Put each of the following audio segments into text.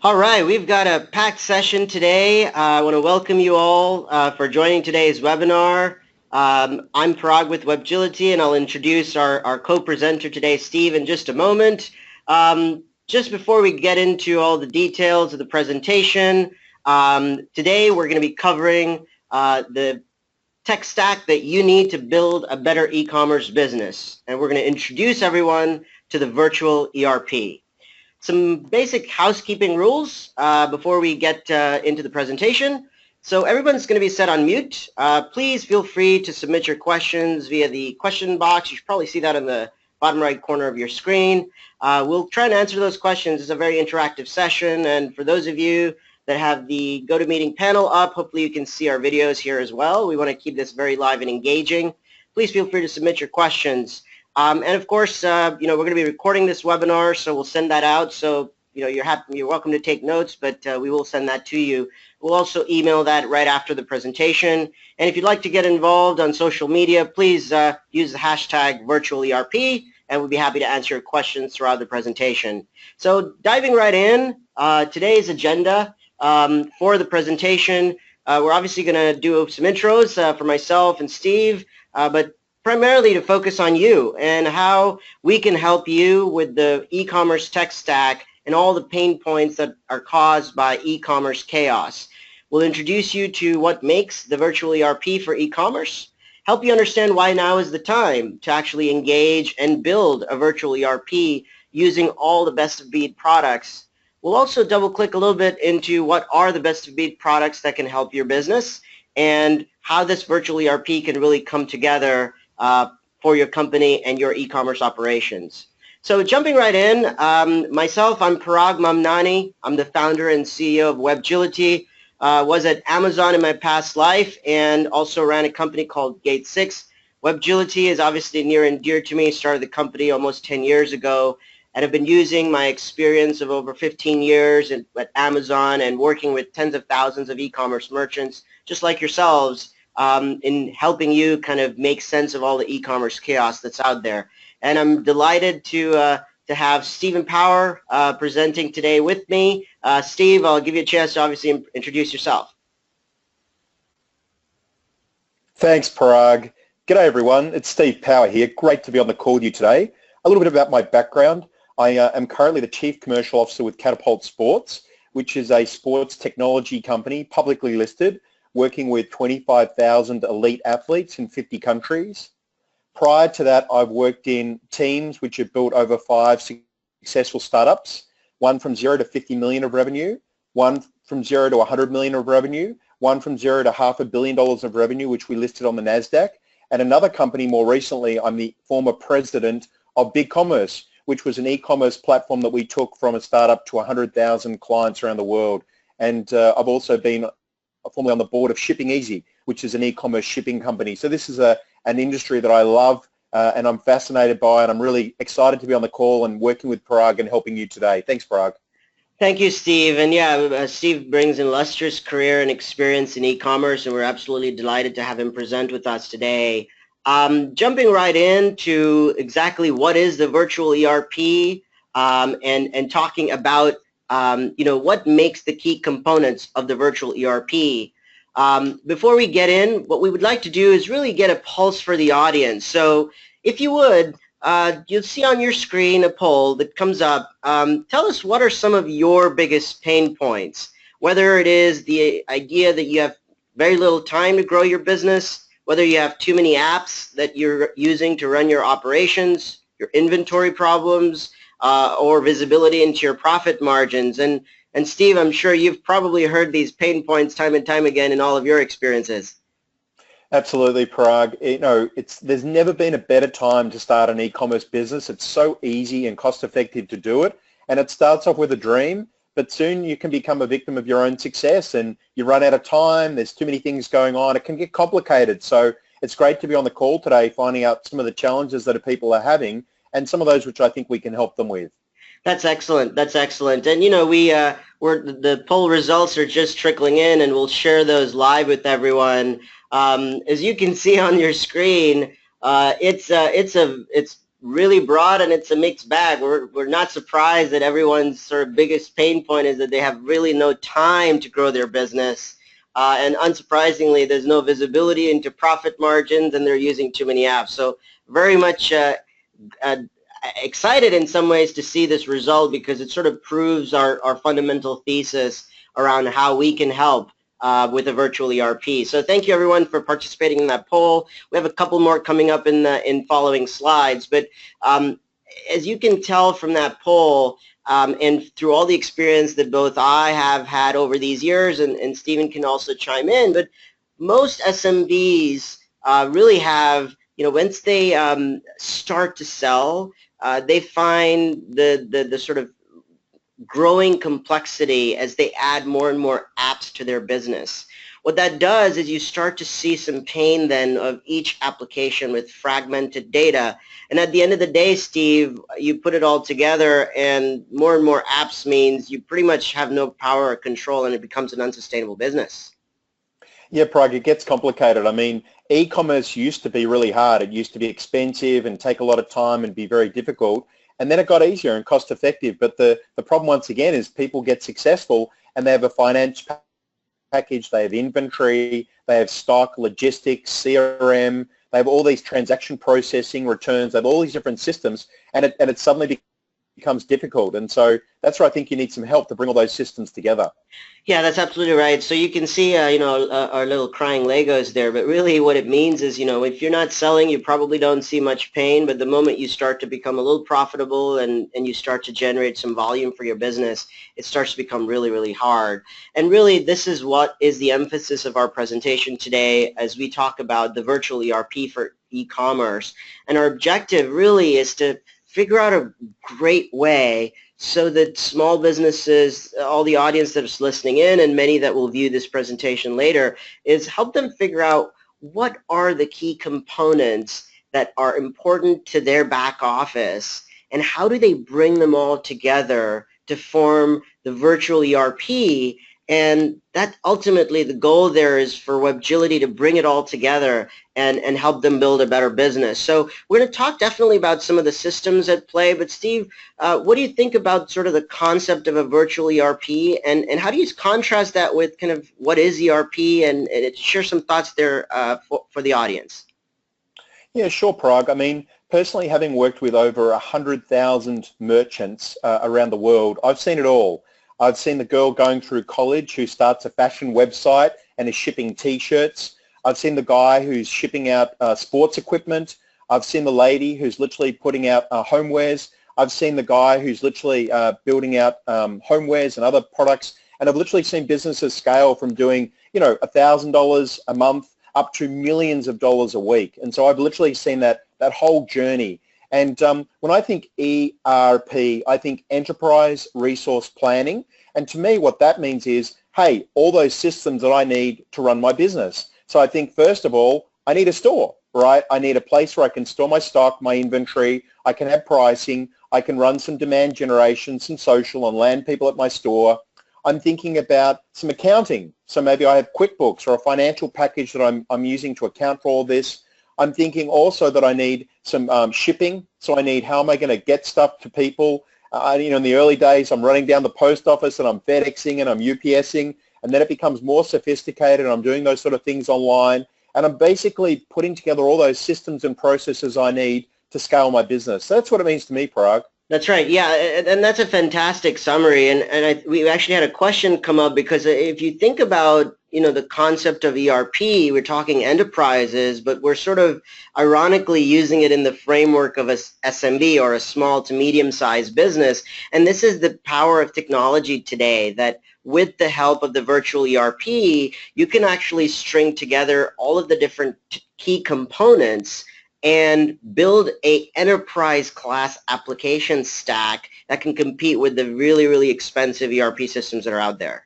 All right, we've got a packed session today. I want to welcome you all for joining today's webinar. I'm Parag with WebGility, and I'll introduce our co-presenter today, Steve, in just a moment. Just before we get into all the details of the presentation, today we're going to be covering the tech stack that you need to build a better e-commerce business. And we're going to introduce everyone to the Virtual ERP. Some basic housekeeping rules before we get into the presentation. So everyone's going to be set on mute. Please feel free to submit your questions via the question box. You should probably see that in the bottom right corner of your screen. We'll try and answer those questions. It's a very interactive session, and for those of you that have the GoToMeeting panel up, hopefully you can see our videos here as well. We want to keep this very live and engaging. Please feel free to submit your questions. And of course, we're going to be recording this webinar, so we'll send that out. So, you're welcome to take notes, but we will send that to you. We'll also email that right after the presentation. And if you'd like to get involved on social media, please use the hashtag VirtualERP, and we'll be happy to answer your questions throughout the presentation. So diving right in, today's agenda for the presentation, we're obviously going to do some intros for myself and Steve, but primarily to focus on you and how we can help you with the e-commerce tech stack and all the pain points that are caused by e-commerce chaos. We'll introduce you to what makes the Virtual ERP for e-commerce, help you understand why now is the time to actually engage and build a Virtual ERP using all the best-of-breed products. We'll also double-click a little bit into what are the best-of-breed products that can help your business and how this Virtual ERP can really come together for your company and your e-commerce operations. So jumping right in, myself, I'm Parag Mamnani. I'm the founder and CEO of WebGility. Was at Amazon in my past life and also ran a company called Gate 6. WebGility is obviously near and dear to me. Started the company almost 10 years ago and have been using my experience of over 15 years at Amazon and working with tens of thousands of e-commerce merchants, just like yourselves, in helping you kind of make sense of all the e-commerce chaos that's out there. And I'm delighted to have Stephen Power presenting today with me. Steve, I'll give you a chance to obviously introduce yourself. Thanks, Parag. G'day, everyone. It's Steve Power here. Great to be on the call with you today. A little bit about my background. I am currently the Chief Commercial Officer with Catapult Sports, which is a sports technology company publicly listed, working with 25,000 elite athletes in 50 countries. Prior to that, I've worked in teams which have built over 5 successful startups, one from 0 to 50 million of revenue, one from 0 to 100 million of revenue, one from 0 to $500 million of revenue, which we listed on the NASDAQ, and another company more recently, I'm the former president of BigCommerce, which was an e-commerce platform that we took from a startup to 100,000 clients around the world. And I've also been formerly on the board of Shipping Easy, which is an e-commerce shipping company. So this is an industry that I love and I'm fascinated by, and I'm really excited to be on the call and working with Parag and helping you today. Thanks, Parag. Thank you, Steve. And yeah, Steve brings an illustrious career and experience in e-commerce, and we're absolutely delighted to have him present with us today. Jumping right into exactly what is the Virtual ERP and talking about what makes the key components of the Virtual ERP. Before we get in, what we would like to do is really get a pulse for the audience. So if you would, you'll see on your screen a poll that comes up. Tell us what are some of your biggest pain points, whether it is the idea that you have very little time to grow your business, whether you have too many apps that you're using to run your operations, your inventory problems, or visibility into your profit margins. And Steve, I'm sure you've probably heard these pain points time and time again in all of your experiences. Absolutely, Parag. There's never been a better time to start an e-commerce business. It's so easy and cost-effective to do it, and it starts off with a dream, but soon you can become a victim of your own success and you run out of time. There's too many things going on. It can get complicated. So it's great to be on the call today, finding out some of the challenges that people are having and some of those which I think we can help them with. That's excellent. That's excellent. And the poll results are just trickling in, and we'll share those live with everyone. As you can see on your screen, it's really broad and it's a mixed bag. We're not surprised that everyone's sort of biggest pain point is that they have really no time to grow their business. And unsurprisingly, there's no visibility into profit margins and they're using too many apps. So very much excited in some ways to see this result because it sort of proves our fundamental thesis around how we can help with a virtual ERP. So thank you everyone for participating in that poll. We have a couple more coming up in following slides, but as you can tell from that poll and through all the experience that both I have had over these years, and Stephen can also chime in, but most SMBs really have, once they start to sell, they find the sort of growing complexity as they add more and more apps to their business. What that does is you start to see some pain then of each application with fragmented data. And at the end of the day, Steve, you put it all together and more apps means you pretty much have no power or control and it becomes an unsustainable business. Yeah, Parag, it gets complicated. I mean, e-commerce used to be really hard. It used to be expensive and take a lot of time and be very difficult. And then it got easier and cost effective. But the problem once again is people get successful and they have a finance package, they have inventory, they have stock, logistics, CRM, they have all these transaction processing, returns, they have all these different systems and it suddenly becomes difficult. And so that's where I think you need some help to bring all those systems together. Yeah, that's absolutely right. So you can see, our little crying Legos there, but really what it means is, if you're not selling, you probably don't see much pain, but the moment you start to become a little profitable and you start to generate some volume for your business, it starts to become really, really hard. And really, this is what is the emphasis of our presentation today as we talk about the virtual ERP for e-commerce. And our objective really is to figure out a great way so that small businesses, all the audience that is listening in and many that will view this presentation later, is help them figure out what are the key components that are important to their back office and how do they bring them all together to form the virtual ERP. And that ultimately the goal there is for Webgility to bring it all together and help them build a better business. So we're going to talk definitely about some of the systems at play, but Steve, what do you think about sort of the concept of a virtual ERP and how do you contrast that with kind of what is ERP and share some thoughts there for the audience? Yeah, sure, Parag. I mean, personally, having worked with over 100,000 merchants around the world, I've seen it all. I've seen the girl going through college who starts a fashion website and is shipping T-shirts. I've seen the guy who's shipping out sports equipment. I've seen the lady who's literally putting out homewares. I've seen the guy who's literally building out homewares and other products. And I've literally seen businesses scale from doing, $1,000 a month up to millions of dollars a week. And so I've literally seen that whole journey. And when I think ERP, I think enterprise resource planning. And to me, what that means is, hey, all those systems that I need to run my business. So I think, first of all, I need a store, right? I need a place where I can store my stock, my inventory. I can have pricing. I can run some demand generation, some social, and land people at my store. I'm thinking about some accounting. So maybe I have QuickBooks or a financial package that I'm using to account for all this. I'm thinking also that I need some shipping. So I need, how am I going to get stuff to people? In the early days, I'm running down the post office and I'm FedExing and I'm UPSing, and then it becomes more sophisticated and I'm doing those sort of things online. And I'm basically putting together all those systems and processes I need to scale my business. So that's what it means to me, Parag. That's right. Yeah, and that's a fantastic summary. And we actually had a question come up because if you think about, the concept of ERP, we're talking enterprises, but we're sort of ironically using it in the framework of a SMB or a small to medium-sized business. And this is the power of technology today, that with the help of the virtual ERP, you can actually string together all of the different key components and build a enterprise class application stack that can compete with the really, really expensive ERP systems that are out there.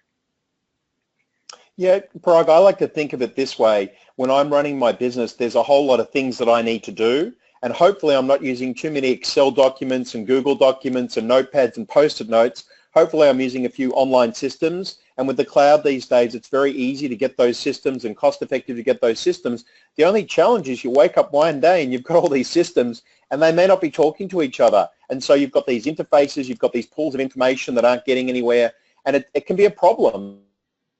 Yeah, Parag, I like to think of it this way. When I'm running my business, there's a whole lot of things that I need to do, and hopefully I'm not using too many Excel documents and Google documents and notepads and Post-it notes. Hopefully I'm using a few online systems, and with the cloud these days, it's very easy to get those systems and cost effective to get those systems. The only challenge is you wake up one day and you've got all these systems and they may not be talking to each other. And so you've got these interfaces, you've got these pools of information that aren't getting anywhere, and it can be a problem.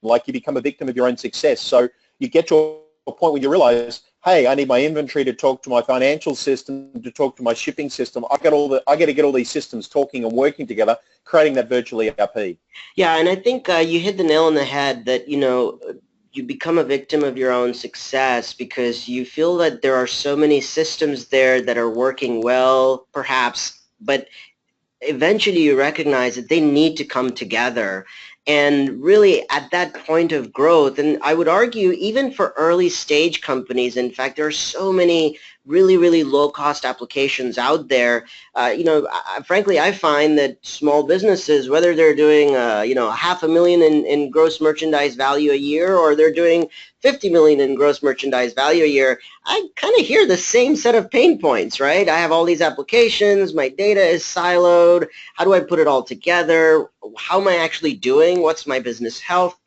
Like you become a victim of your own success. So you get to a point where you realize, hey, I need my inventory to talk to my financial system, to talk to my shipping system. I got to get all these systems talking and working together, creating that virtual ERP. Yeah, and I think you hit the nail on the head that, you become a victim of your own success because you feel that there are so many systems there that are working well, perhaps, but eventually you recognize that they need to come together. And really at that point of growth, and I would argue even for early stage companies, in fact, there are so many really, really low cost applications out there. Frankly, I find that small businesses, whether they're doing, $500,000 in gross merchandise value a year, or they're doing 50 million in gross merchandise value a year, I kind of hear the same set of pain points, right? I have all these applications, my data is siloed, how do I put it all together? How am I actually doing? What's my business health?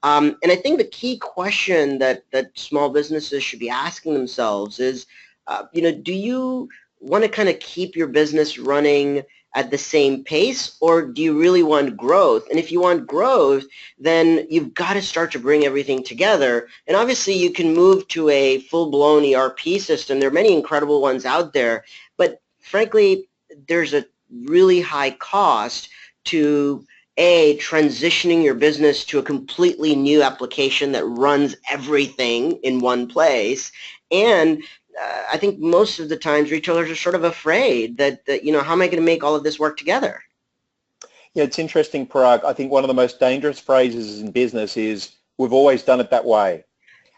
And I think the key question that small businesses should be asking themselves is, do you want to kind of keep your business running at the same pace, or do you really want growth? And if you want growth, then you've got to start to bring everything together. And obviously you can move to a full-blown ERP system. There are many incredible ones out there, but frankly, there's a really high cost to transitioning your business to a completely new application that runs everything in one place. And I think most of the times retailers are sort of afraid that how am I going to make all of this work together? Yeah, it's interesting, Parag. I think one of the most dangerous phrases in business is, we've always done it that way.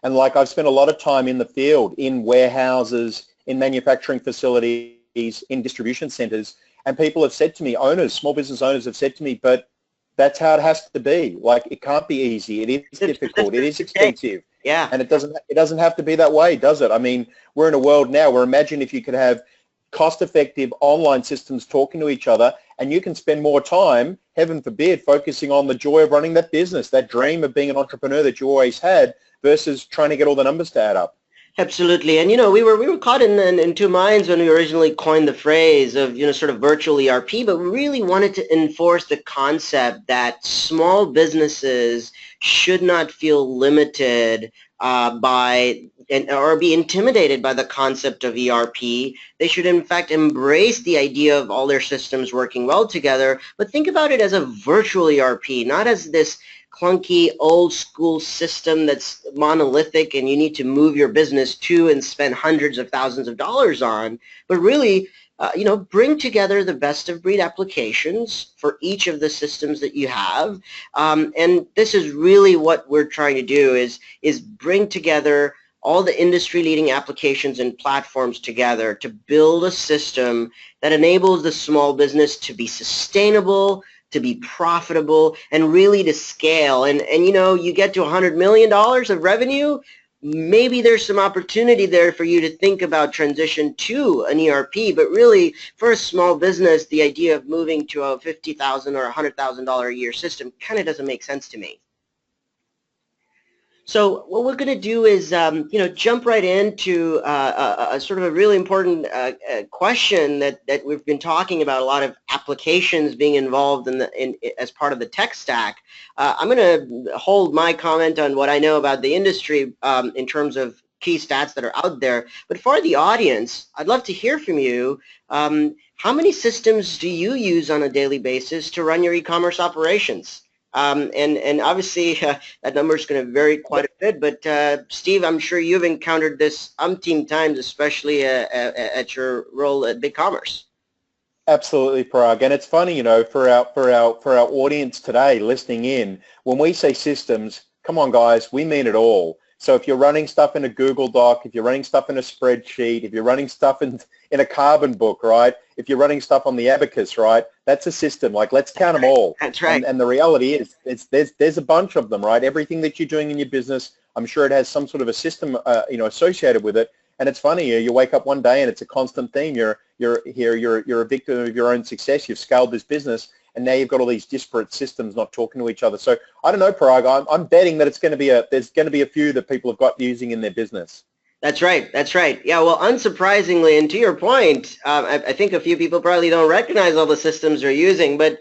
And like, I've spent a lot of time in the field, in warehouses, in manufacturing facilities, in distribution centers, and people have said to me, small business owners have said to me, but that's how it has to be. Like, it can't be easy. It is difficult. It is expensive. Yeah. And it doesn't have to be that way, does it? I mean, we're in a world now where, imagine if you could have cost-effective online systems talking to each other, and you can spend more time, heaven forbid, focusing on the joy of running that business, that dream of being an entrepreneur that you always had, versus trying to get all the numbers to add up. Absolutely. And, we were caught in two minds when we originally coined the phrase of, sort of virtual ERP, but we really wanted to enforce the concept that small businesses should not feel limited or be intimidated by the concept of ERP. They should, in fact, embrace the idea of all their systems working well together, but think about it as a virtual ERP, not as this clunky old school system that's monolithic and you need to move your business to and spend hundreds of thousands of dollars on, but really bring together the best of breed applications for each of the systems that you have. And this is really what we're trying to do is bring together all the industry leading applications and platforms together to build a system that enables the small business to be sustainable, to be profitable, and really to scale. And you get to $100 million of revenue, maybe there's some opportunity there for you to think about transition to an ERP, but really for a small business, the idea of moving to a $50,000 or $100,000 a year system kind of doesn't make sense to me. So what we're going to do is, jump right into a sort of a really important question that we've been talking about, a lot of applications being involved as part of the tech stack. I'm going to hold my comment on what I know about the industry in terms of key stats that are out there. But for the audience, I'd love to hear from you. How many systems do you use on a daily basis to run your e-commerce operations? And obviously that number is going to vary quite a bit, but Steve, I'm sure you've encountered this umpteen times, especially at your role at BigCommerce. Absolutely, Parag. And it's funny, for our audience today listening in, when we say systems, come on guys, we mean it all. So if you're running stuff in a Google Doc, if you're running stuff in a spreadsheet, if you're running stuff in a carbon book, right? If you're running stuff on the abacus, right? That's a system. Like, let's count them all. That's right. And the reality is, there's a bunch of them, right? Everything that you're doing in your business, I'm sure it has some sort of a system, associated with it. And it's funny, you wake up one day and it's a constant theme. You're a victim of your own success. You've scaled this business, and now you've got all these disparate systems not talking to each other. So I don't know, Parag, I'm betting that there's going to be a few that people have got using in their business. That's right. That's right. Yeah, well, unsurprisingly, and to your point, I think a few people probably don't recognize all the systems they're using, but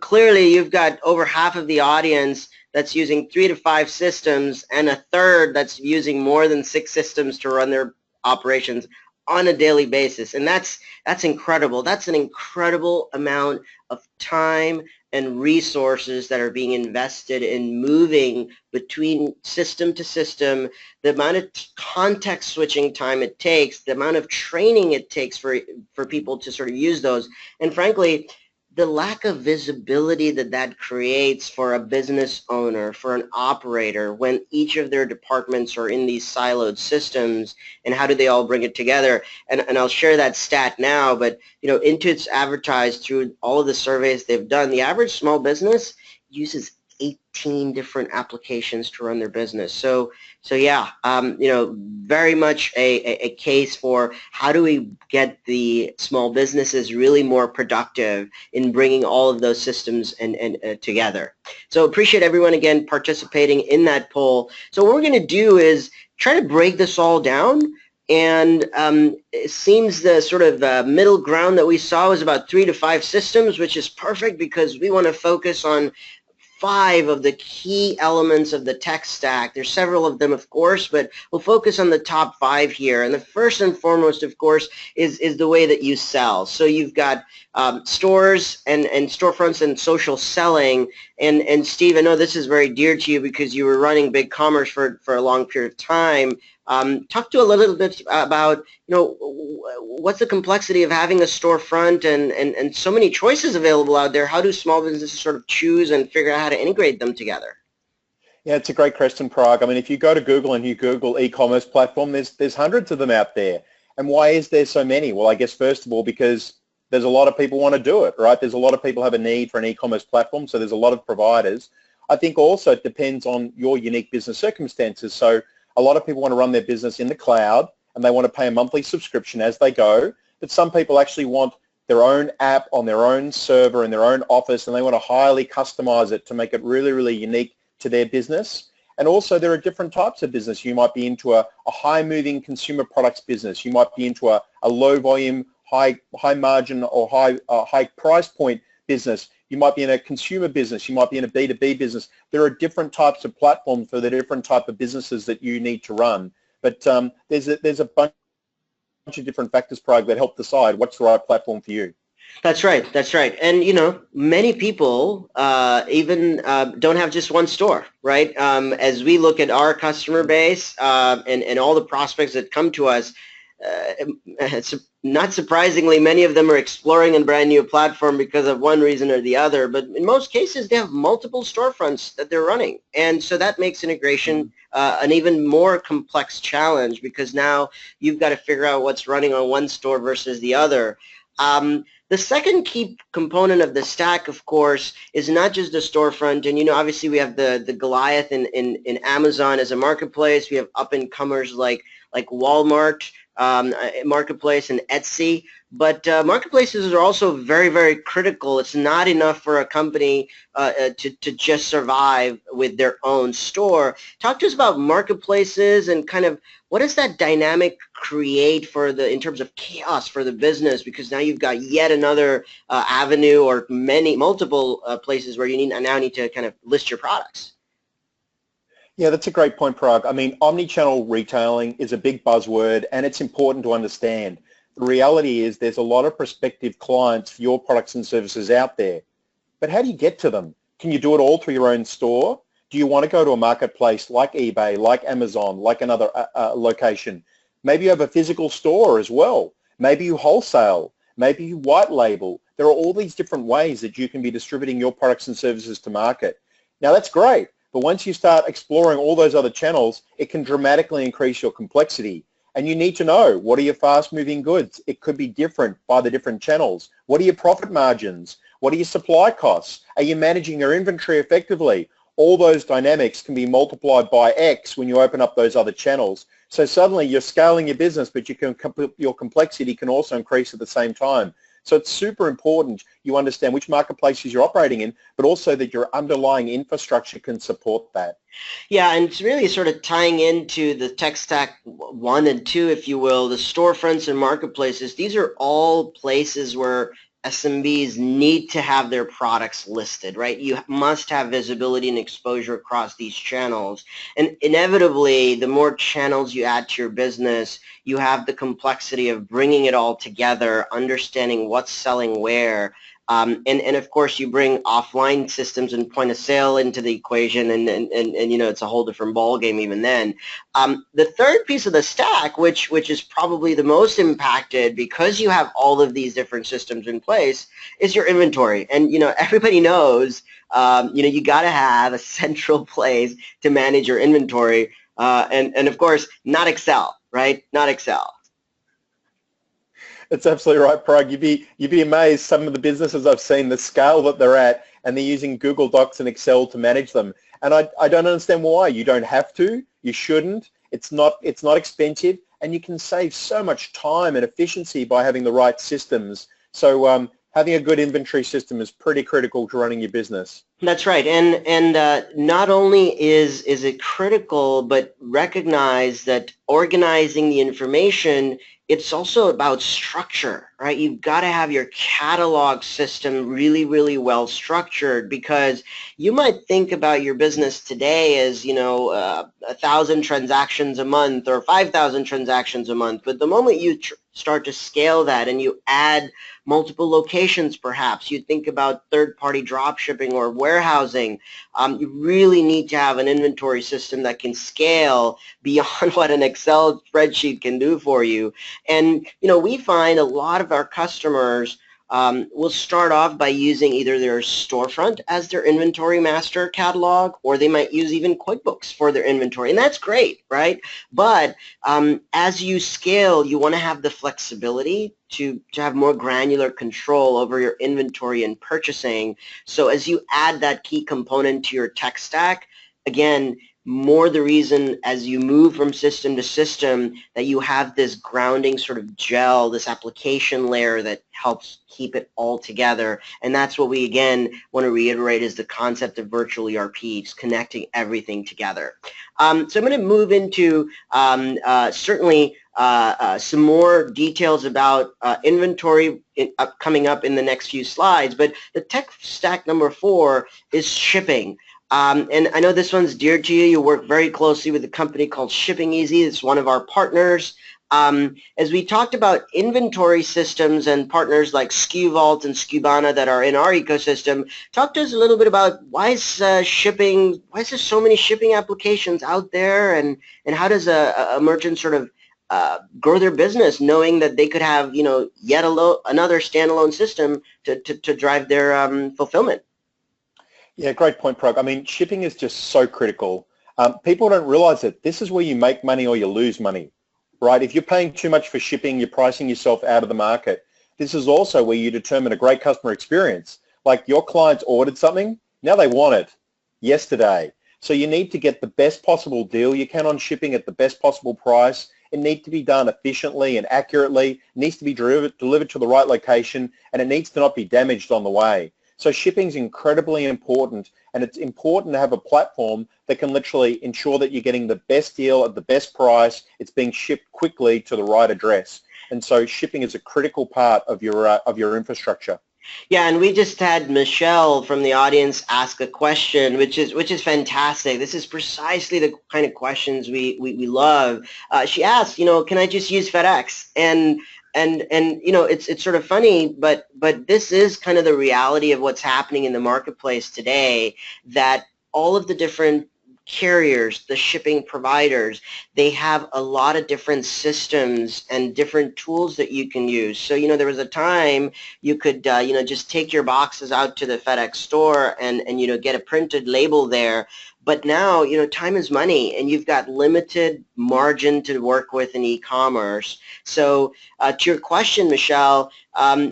clearly you've got over half of the audience that's using 3 to 5 systems and a third that's using more than 6 systems to run their operations on a daily basis. And that's incredible. That's an incredible amount of time and resources that are being invested in moving between system to system, the amount of context switching time it takes, the amount of training it takes for people to sort of use those, and frankly, the lack of visibility that creates for a business owner, for an operator, when each of their departments are in these siloed systems, and how do they all bring it together? And I'll share that stat now, but Intuit's advertised through all of the surveys they've done, the average small business uses 18 different applications to run their business. So yeah, very much a case for how do we get the small businesses really more productive in bringing all of those systems and together. So appreciate everyone again participating in that poll. So what we're going to do is try to break this all down. And it seems the sort of middle ground that we saw was about 3 to 5 systems, which is perfect because we want to focus on 5 of the key elements of the tech stack. There's several of them, of course, but we'll focus on the top 5 here. And the first and foremost, of course, is the way that you sell. So you've got stores and storefronts and social selling. And Steve, I know this is very dear to you because you were running big commerce for a long period of time. Talk to a little bit about, what's the complexity of having a storefront and so many choices available out there. How do small businesses sort of choose and figure out how to integrate them together? Yeah, it's a great question, Parag. I mean, if you go to Google and you Google e-commerce platform, there's hundreds of them out there. And why is there so many? Well, I guess first of all, because there's a lot of people want to do it, right? There's a lot of people have a need for an e-commerce platform, so there's a lot of providers. I think also it depends on your unique business circumstances. So a lot of people want to run their business in the cloud and they want to pay a monthly subscription as they go, but some people actually want their own app on their own server in their own office and they want to highly customize it to make it really, really unique to their business. And also there are different types of business. You might be into a high-moving consumer products business. You might be into a low-volume, high margin or high price point business. You might be in a consumer business. You might be in a B2B business. There are different types of platforms for the different type of businesses that you need to run. But there's a bunch of different factors, Parag, that help decide what's the right platform for you. That's right. That's right. And, many people even don't have just one store, right? As we look at our customer base and all the prospects that come to us, it's not surprisingly, many of them are exploring a brand new platform because of one reason or the other. But in most cases, they have multiple storefronts that they're running. And so that makes integration an even more complex challenge because now you've got to figure out what's running on one store versus the other. The second key component of the stack, of course, is not just the storefront. And, obviously we have the Goliath in Amazon as a marketplace. We have up-and-comers like Walmart marketplace and Etsy. But marketplaces are also very, very critical. It's not enough for a company to just survive with their own store. Talk to us about marketplaces and kind of what does that dynamic create in terms of chaos for the business? Because now you've got yet another avenue or multiple places where you now need to kind of list your products. Yeah, that's a great point, Parag. I mean, omni-channel retailing is a big buzzword and it's important to understand. The reality is there's a lot of prospective clients for your products and services out there. But how do you get to them? Can you do it all through your own store? Do you want to go to a marketplace like eBay, like Amazon, like another location? Maybe you have a physical store as well. Maybe you wholesale. Maybe you white label. There are all these different ways that you can be distributing your products and services to market. Now that's great, but once you start exploring all those other channels, it can dramatically increase your complexity. And you need to know, what are your fast-moving goods? It could be different by the different channels. What are your profit margins? What are your supply costs? Are you managing your inventory effectively? All those dynamics can be multiplied by X when you open up those other channels. So suddenly you're scaling your business, but your complexity can also increase at the same time. So it's super important you understand which marketplaces you're operating in, but also that your underlying infrastructure can support that. Yeah, and it's really sort of tying into the tech stack 1 and 2, if you will, the storefronts and marketplaces. These are all places where SMBs need to have their products listed, right? You must have visibility and exposure across these channels. And inevitably, the more channels you add to your business, you have the complexity of bringing it all together, understanding what's selling where. And of course, you bring offline systems and point of sale into the equation, and you know, it's a whole different ball game even then. The third piece of the stack, which is probably the most impacted because you have all of these different systems in place, is your inventory. And you know, everybody knows, you know, you got to have a central place to manage your inventory, and of course, not Excel, right? Not Excel. It's absolutely right, Parag. You'd be amazed some of the businesses I've seen, the scale that they're at, and they're using Google Docs and Excel to manage them. And I don't understand why. You don't have to. You shouldn't. It's not expensive, and you can save so much time and efficiency by having the right systems. So having a good inventory system is pretty critical to running your business. That's right, and not only is it critical, but recognize that organizing the information, it's also about structure, right? You've got to have your catalog system really, really well structured, because you might think about your business today as, you know, 1,000 transactions a month or 5,000 transactions a month, but the moment you start to scale that and you add multiple locations, perhaps you think about third-party drop shipping or warehousing, you really need to have an inventory system that can scale beyond what an Excel spreadsheet can do for you. And you know, we find a lot of our customers will start off by using either their storefront as their inventory master catalog, or they might use even QuickBooks for their inventory, and that's great, right? But as you scale, you want to have the flexibility to have more granular control over your inventory and purchasing. So as you add that key component to your tech stack, again, more the reason as you move from system to system that you have this grounding sort of gel, this application layer that helps keep it all together. And that's what we, again, want to reiterate is the concept of virtual ERP, just connecting everything together. So I'm going to move into certainly some more details about inventory coming up in the next few slides, but the tech stack number 4 is shipping. And I know this one's dear to you. You work very closely with a company called Shipping Easy. It's one of our partners. As we talked about inventory systems and partners like SKU Vault and Skubana that are in our ecosystem, talk to us a little bit about why is shipping, why is there so many shipping applications out there, and how does a merchant sort of grow their business knowing that they could have, you know, yet another standalone system to drive their fulfillment? Yeah, great point, Parag. I mean, shipping is just so critical. People don't realize it. This is where you make money or you lose money, right? If you're paying too much for shipping, you're pricing yourself out of the market. This is also where you determine a great customer experience. Like your clients ordered something, now they want it yesterday. So you need to get the best possible deal you can on shipping at the best possible price. It needs to be done efficiently and accurately. It needs to be delivered to the right location, and it needs to not be damaged on the way. So shipping is incredibly important, and it's important to have a platform that can literally ensure that you're getting the best deal at the best price. It's being shipped quickly to the right address. And so shipping is a critical part of your infrastructure. Yeah, and we just had Michelle from the audience ask a question, which is fantastic. This is precisely the kind of questions we love. She asked, you know, can I just use FedEx? And you know, it's sort of funny, but this is kind of the reality of what's happening in the marketplace today, that all of the different carriers, the shipping providers, they have a lot of different systems and different tools that you can use. So, you know, there was a time you could, you know, just take your boxes out to the FedEx store and you know, get a printed label there. But now, you know, time is money, and you've got limited margin to work with in e-commerce. So to your question, Michelle,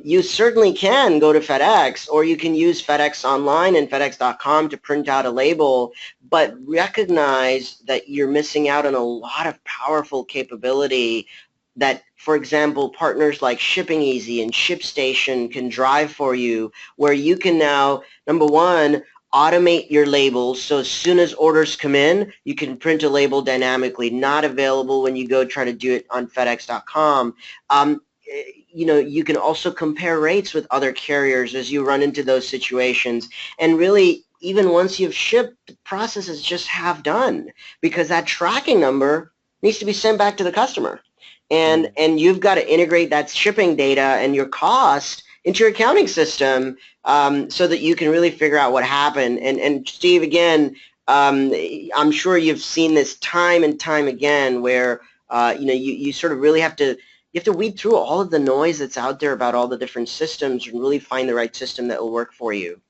you certainly can go to FedEx, or you can use FedEx Online and FedEx.com to print out a label, but recognize that you're missing out on a lot of powerful capability that, for example, partners like Shipping Easy and ShipStation can drive for you, where you can now, number one, automate your labels, so as soon as orders come in, you can print a label dynamically, not available when you go try to do it on FedEx.com. You can also compare rates with other carriers as you run into those situations. And really, even once you've shipped, the process is just half done, because that tracking number needs to be sent back to the customer. And you've got to integrate that shipping data and your cost into your accounting system, so that you can really figure out what happened. And Steve, again, I'm sure you've seen this time and time again, where you sort of really have to weed through all of the noise that's out there about all the different systems and really find the right system that will work for you.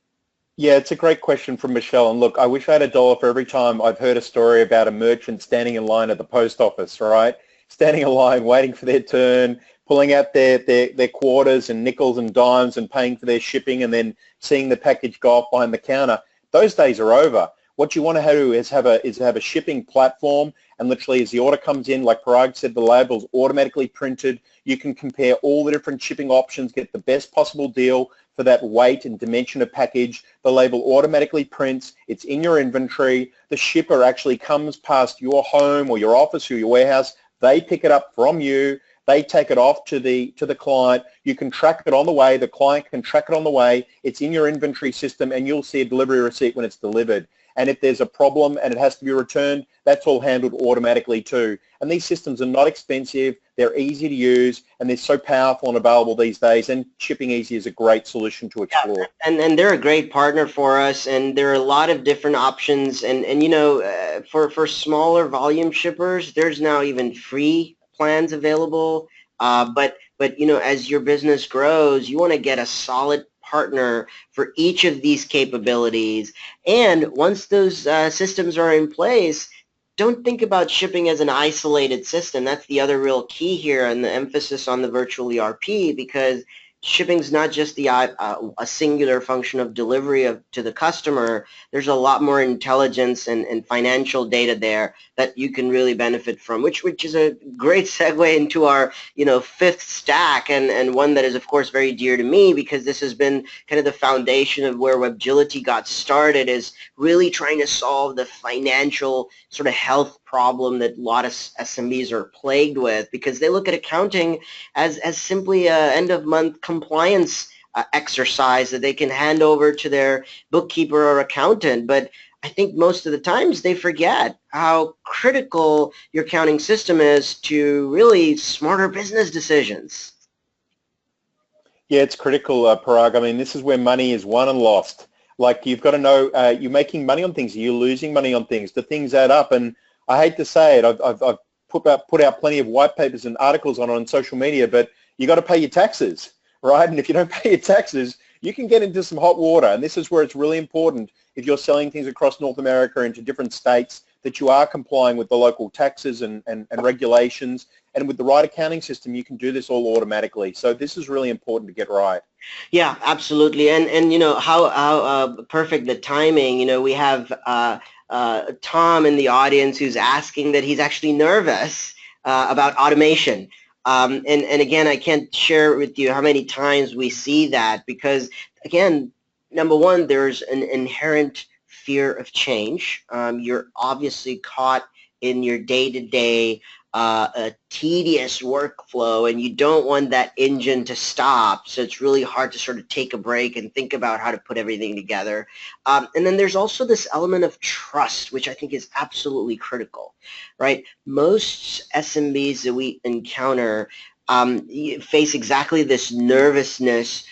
Yeah, it's a great question from Michelle. And look, I wish I had $1 for every time I've heard a story about a merchant standing in line at the post office, right? Standing in line, waiting for their turn, pulling out their quarters and nickels and dimes and paying for their shipping, and then seeing the package go off behind the counter. Those days are over. What you want to do is have a shipping platform, and literally as the order comes in, like Parag said, the label's automatically printed. You can compare all the different shipping options, get the best possible deal for that weight and dimension of package. The label automatically prints. It's in your inventory. The shipper actually comes past your home or your office or your warehouse. They pick it up from you. They take it off to the client. You can track it on the way. The client can track it on the way. It's in your inventory system, and you'll see a delivery receipt when it's delivered. And if there's a problem and it has to be returned, that's all handled automatically too. And these systems are not expensive. They're easy to use, and they're so powerful and available these days. And Shipping Easy is a great solution to explore. Yeah, and they're a great partner for us, and there are a lot of different options. And for smaller volume shippers, there's now even free plans available. But as your business grows, you want to get a solid partner for each of these capabilities. And once those systems are in place, don't think about shipping as an isolated system. That's the other real key here, and the emphasis on the virtual ERP, because shipping's not just a singular function of delivery to the customer. There's a lot more intelligence and financial data there that you can really benefit from, which is a great segue into our fifth stack, and one that is of course very dear to me, because this has been kind of the foundation of where Webgility got started, is really trying to solve the financial sort of health problem that a lot of SMBs are plagued with, because they look at accounting as simply a end of month compliance exercise that they can hand over to their bookkeeper or accountant. But I think most of the times they forget how critical your accounting system is to really smarter business decisions. Yeah, it's critical, Parag. I mean, this is where money is won and lost. Like, you've got to know, you're making money on things, you're losing money on things. The things add up, and I hate to say it, I've put out plenty of white papers and articles on social media, but you got to pay your taxes, right? And if you don't pay your taxes, you can get into some hot water. And this is where it's really important, if you're selling things across North America into different states, that you are complying with the local taxes and regulations. And with the right accounting system, you can do this all automatically. So this is really important to get right. Yeah, absolutely. And how perfect the timing. We have Tom in the audience who's asking that he's actually nervous about automation. And again, I can't share with you how many times we see that, because again, number one, there's an inherent fear of change. You're obviously caught in your day-to-day a tedious workflow, and you don't want that engine to stop, so it's really hard to sort of take a break and think about how to put everything together. And then there's also this element of trust, which I think is absolutely critical, right? Most SMBs that we encounter face exactly this nervousness,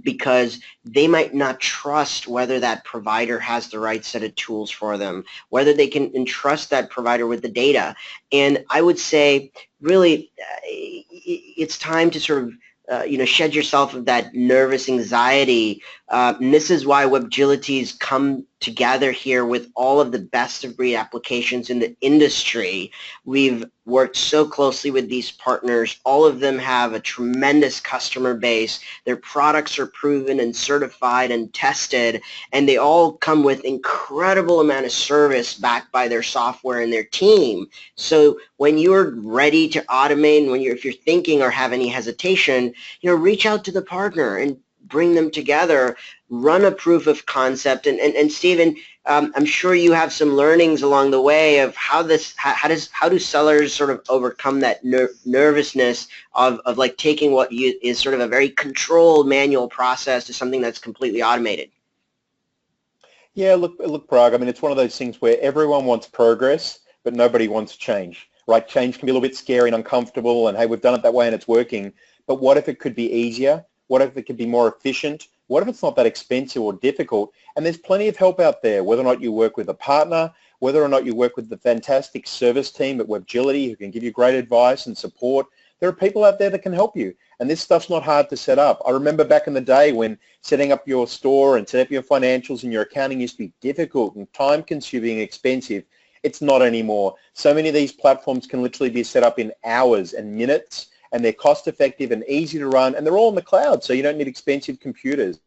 because they might not trust whether that provider has the right set of tools for them, whether they can entrust that provider with the data. And I would say, really, it's time to sort of shed yourself of that nervous anxiety. And this is why Webgility's come together here with all of the best of breed applications in the industry. We've worked so closely with these partners. All of them have a tremendous customer base. Their products are proven and certified and tested, and they all come with incredible amount of service backed by their software and their team. So when you're ready to automate, and if you're thinking or have any hesitation, reach out to the partner and bring them together, run a proof of concept. And Stephen, I'm sure you have some learnings along the way of how do sellers sort of overcome that nervousness of like taking what is sort of a very controlled manual process to something that's completely automated. Yeah, look, Parag, I mean, it's one of those things where everyone wants progress, but nobody wants change, right? Change can be a little bit scary and uncomfortable, and hey, we've done it that way and it's working. But what if it could be easier? What if it could be more efficient? What if it's not that expensive or difficult? And there's plenty of help out there, whether or not you work with a partner, whether or not you work with the fantastic service team at Webgility who can give you great advice and support. There are people out there that can help you. And this stuff's not hard to set up. I remember back in the day when setting up your store and setting up your financials and your accounting used to be difficult and time-consuming and expensive. It's not anymore. So many of these platforms can literally be set up in hours and minutes, and they're cost-effective and easy to run, and they're all in the cloud, so you don't need expensive computers.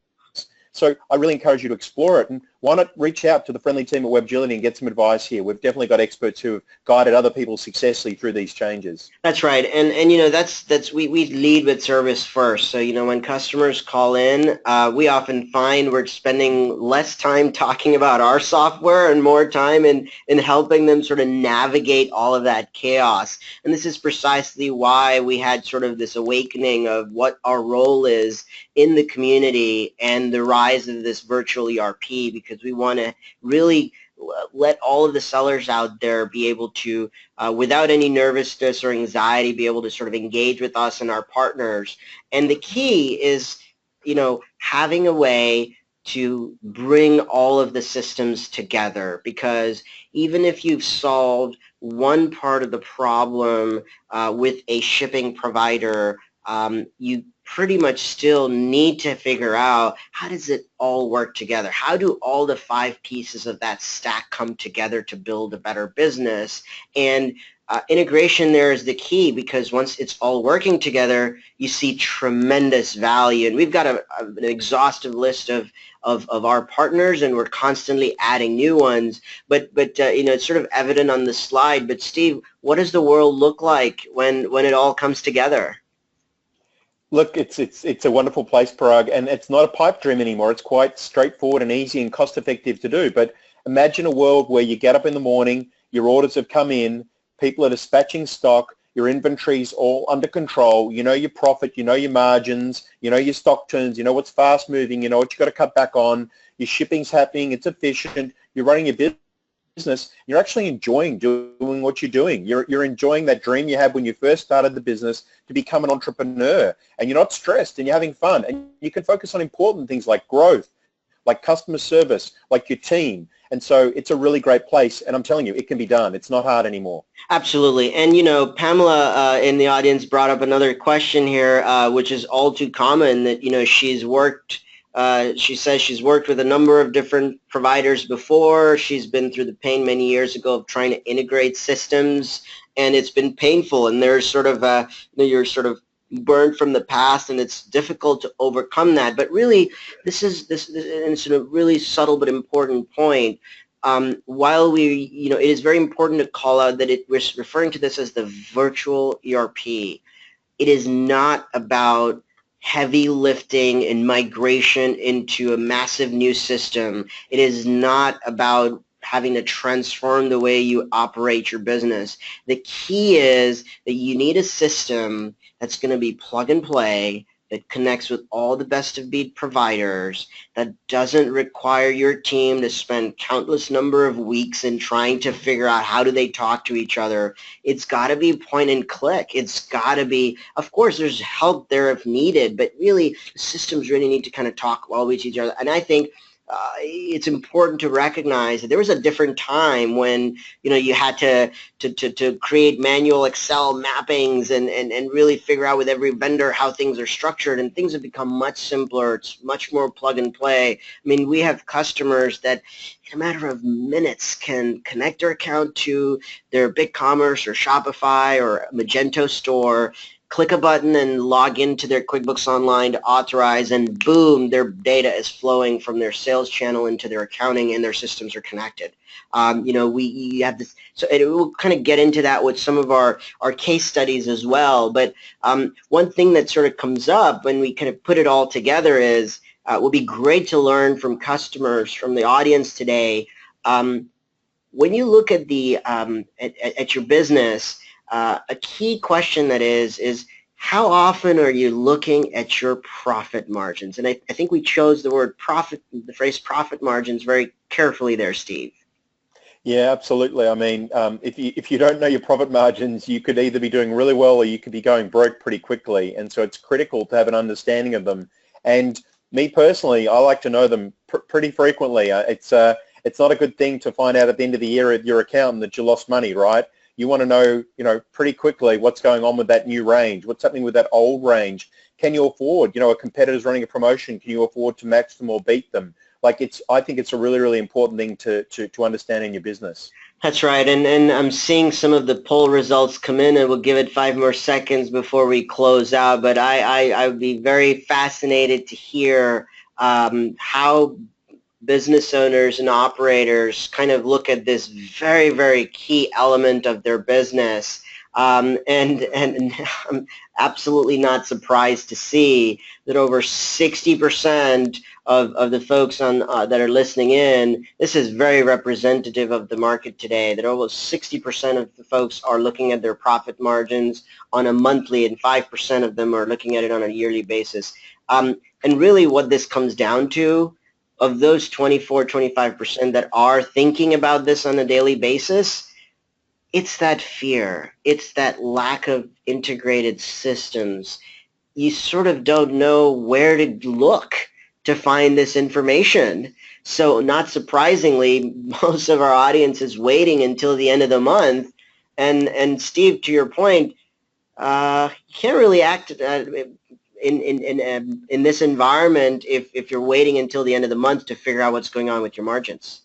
So I really encourage you to explore it, and why not reach out to the friendly team at Webgility and get some advice here. We've definitely got experts who have guided other people successfully through these changes. That's right, and that's we lead with service first. So when customers call in, we often find we're spending less time talking about our software and more time in helping them sort of navigate all of that chaos. And this is precisely why we had sort of this awakening of what our role is in the community and the rise of this virtual ERP, because we want to really let all of the sellers out there be able to, without any nervousness or anxiety, be able to sort of engage with us and our partners. And the key is, having a way to bring all of the systems together, because even if you've solved one part of the problem with a shipping provider, you pretty much still need to figure out how does it all work together? How do all the 5 pieces of that stack come together to build a better business? And integration there is the key, because once it's all working together, you see tremendous value. And we've got an exhaustive list of our partners, and we're constantly adding new ones. But it's sort of evident on the slide. But Steve, what does the world look like when it all comes together? Look, it's a wonderful place, Parag, and it's not a pipe dream anymore. It's quite straightforward and easy and cost-effective to do. But imagine a world where you get up in the morning, your orders have come in, people are dispatching stock, your inventory's all under control, you know your profit, you know your margins, you know your stock turns, you know what's fast-moving, you know what you've got to cut back on, your shipping's happening, it's efficient, you're running your business, you're actually enjoying doing what you're doing. You're enjoying that dream you had when you first started the business to become an entrepreneur, and you're not stressed and you're having fun, and you can focus on important things like growth, like customer service, like your team. And so it's a really great place, and I'm telling you, it can be done. It's not hard anymore. Absolutely. And Pamela in the audience brought up another question here, which is all too common, that she's worked she says she's worked with a number of different providers before. She's been through the pain many years ago of trying to integrate systems, and it's been painful. And there's sort of you're sort of burned from the past, and it's difficult to overcome that. But really, this and it's a really subtle but important point. While it is very important to call out that we're referring to this as the virtual ERP. It is not about heavy lifting and migration into a massive new system. It is not about having to transform the way you operate your business. The key is that you need a system that's going to be plug and play, that connects with all the best of breed providers, that doesn't require your team to spend countless number of weeks in trying to figure out how do they talk to each other. It's got to be point and click. It's got to be, of course, there's help there if needed, but really the systems really need to kind of talk well with each other. And I think it's important to recognize that there was a different time when, you had to create manual Excel mappings and really figure out with every vendor how things are structured, and things have become much simpler. It's much more plug and play. I mean, we have customers that in a matter of minutes can connect their account to their BigCommerce or Shopify or Magento store, click a button and log into their QuickBooks Online to authorize, and boom, their data is flowing from their sales channel into their accounting, and their systems are connected. We have this, so we'll kind of get into that with some of our case studies as well. But one thing that sort of comes up when we kind of put it all together is it would be great to learn from customers, from the audience today. When you look at the at your business, a key question that is how often are you looking at your profit margins? And I think we chose the phrase profit margins very carefully there, Steve. Yeah, absolutely. I mean, if you don't know your profit margins, you could either be doing really well or you could be going broke pretty quickly. And so it's critical to have an understanding of them. And me personally, I like to know them pretty frequently. It's not a good thing to find out at the end of the year at your accountant that you lost money, right? You want to know, pretty quickly what's going on with that new range, what's happening with that old range. Can you afford, a competitor's running a promotion, can you afford to match them or beat them? I think it's a really, really important thing to understand in your business. That's right, and I'm seeing some of the poll results come in, and we'll give it 5 more seconds before we close out, but I would be very fascinated to hear how business owners and operators kind of look at this very, very key element of their business. And I'm absolutely not surprised to see that over 60% of the folks on that are listening in, this is very representative of the market today, that almost 60% of the folks are looking at their profit margins on a monthly, and 5% of them are looking at it on a yearly basis. And really what this comes down to, of those 25% that are thinking about this on a daily basis, it's that fear. It's that lack of integrated systems. You sort of don't know where to look to find this information. So not surprisingly, most of our audience is waiting until the end of the month. And Steve, to your point, you can't really act in this environment if you're waiting until the end of the month to figure out what's going on with your margins.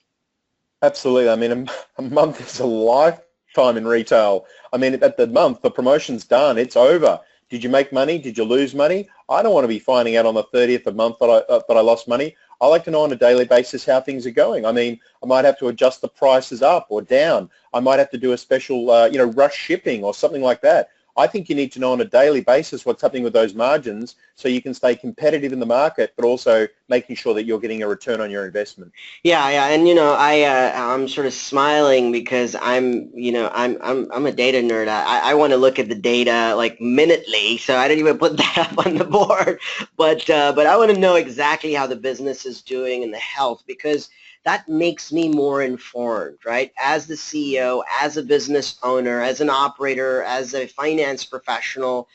Absolutely. I mean, a month is a lifetime in retail. I mean, at the month, the promotion's done. It's over. Did you make money? Did you lose money? I don't want to be finding out on the 30th of the month that I lost money. I like to know on a daily basis how things are going. I mean, I might have to adjust the prices up or down. I might have to do a special, rush shipping or something like that. I think you need to know on a daily basis what's happening with those margins so you can stay competitive in the market, but also making sure that you're getting a return on your investment. Yeah, and I'm sort of smiling because I'm a data nerd. I want to look at the data like minutely, so I didn't even put that up on the board. But I want to know exactly how the business is doing and the health, because that makes me more informed, right? As the CEO, as a business owner, as an operator, as a finance professional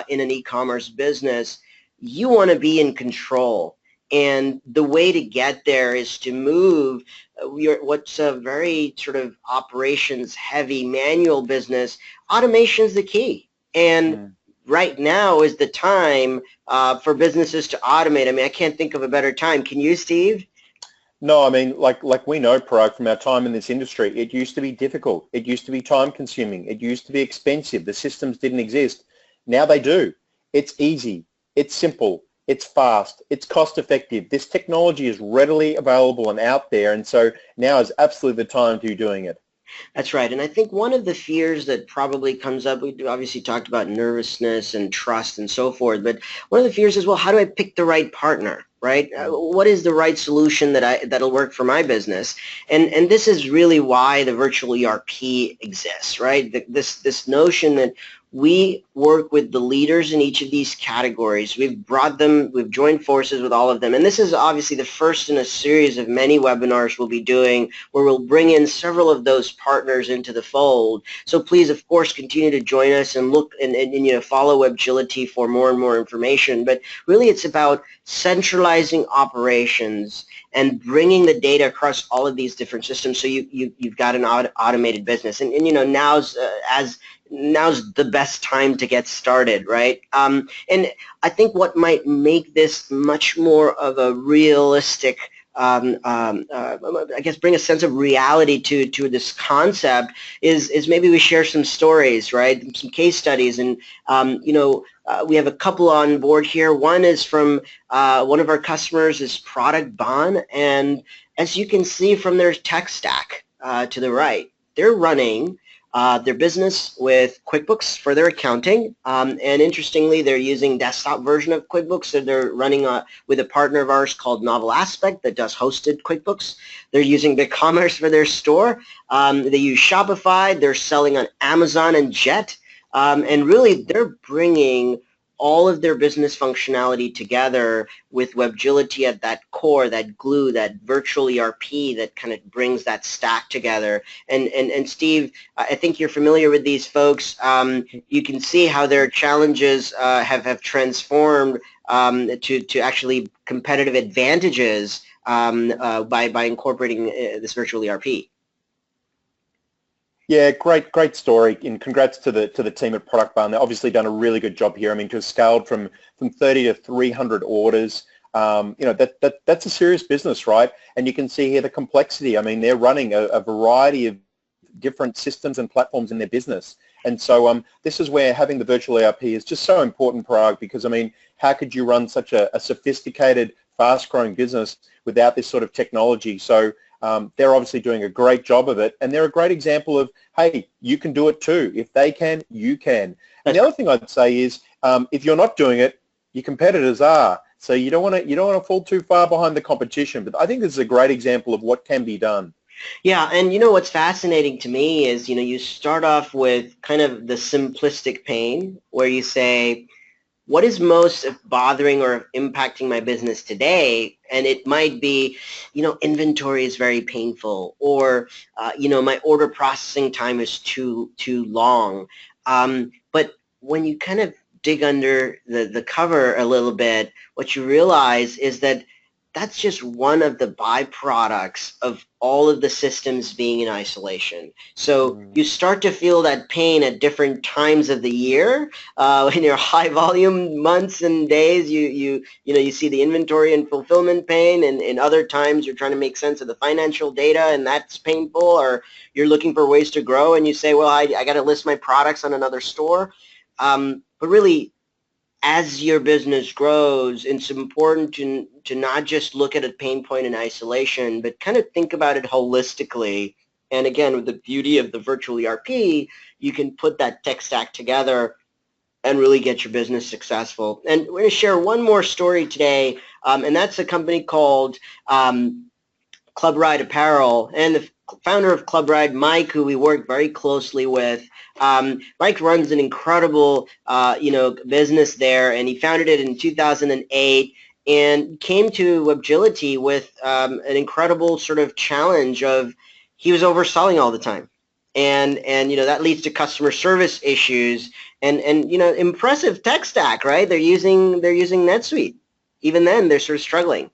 in an e-commerce business, you want to be in control. And the way to get there is to move what's a very sort of operations-heavy manual business. Automation is the key. And right now is the time for businesses to automate. I mean, I can't think of a better time. Can you, Steve? No, I mean, like we know, Parag, from our time in this industry, it used to be difficult. It used to be time-consuming. It used to be expensive. The systems didn't exist. Now they do. It's easy. It's simple. It's fast. It's cost-effective. This technology is readily available and out there, and so now is absolutely the time to be doing it. That's right. And I think one of the fears that probably comes up, we obviously talked about nervousness and trust and so forth, but one of the fears is, well, how do I pick the right partner, right? What is the right solution that'll work for my business? And this is really why the virtual ERP exists, right? This notion that we work with the leaders in each of these categories. We've joined forces with all of them. And this is obviously the first in a series of many webinars we'll be doing where we'll bring in several of those partners into the fold. So please, of course, continue to join us and look and follow WebGility for more and more information. But really it's about centralizing operations and bringing the data across all of these different systems so you've got an automated business. And now's the best time to get started, right? And I think what might make this much more of a realistic, I guess, bring a sense of reality to this concept is maybe we share some stories, right? Some case studies, and we have a couple on board here. One is from one of our customers is Product Bond, and as you can see from their tech stack to the right, they're running their business with QuickBooks for their accounting, and interestingly, they're using desktop version of QuickBooks, so they're running with a partner of ours called Novel Aspect that does hosted QuickBooks. They're using BigCommerce for their store. They use Shopify. They're selling on Amazon and Jet, and really they're bringing all of their business functionality together with WebGility at that core, that glue, that virtual ERP that kind of brings that stack together. And Steve, I think you're familiar with these folks. You can see how their challenges have transformed to actually competitive advantages by incorporating this virtual ERP. Yeah, great story, and congrats to the team at Product Barn. They've obviously done a really good job here. I mean, to have scaled from 30 to 300 orders, that's a serious business, right? And you can see here the complexity. I mean, they're running a variety of different systems and platforms in their business, and so this is where having the virtual ERP is just so important, Parag, because I mean, how could you run such a sophisticated, fast-growing business without this sort of technology? So they're obviously doing a great job of it, and they're a great example of, hey, you can do it too. If they can, you can. And the other thing I'd say is, if you're not doing it, your competitors are. So you don't want to fall too far behind the competition. But I think this is a great example of what can be done. Yeah, and what's fascinating to me is, you start off with kind of the simplistic pain where you say, what is most bothering or impacting my business today? And it might be, inventory is very painful, or, my order processing time is too long. But when you kind of dig under the cover a little bit, what you realize is that that's just one of the byproducts of all of the systems being in isolation. So you start to feel that pain at different times of the year. In your high volume months and days, you see the inventory and fulfillment pain, and in other times you're trying to make sense of the financial data, and that's painful, or you're looking for ways to grow and you say, well, I got to list my products on another store. But really, as your business grows, it's important to not just look at a pain point in isolation, but kind of think about it holistically. And again, with the beauty of the virtual ERP, you can put that tech stack together and really get your business successful. And we're going to share one more story today, and that's a company called Club Ride Apparel. And the founder of Club Ride, Mike, who we work very closely with, Mike runs an incredible, business there, and he founded it in 2008 and came to WebGility with an incredible sort of challenge of he was overselling all the time. And that leads to customer service issues and impressive tech stack, right? They're using NetSuite. Even then, they're sort of struggling.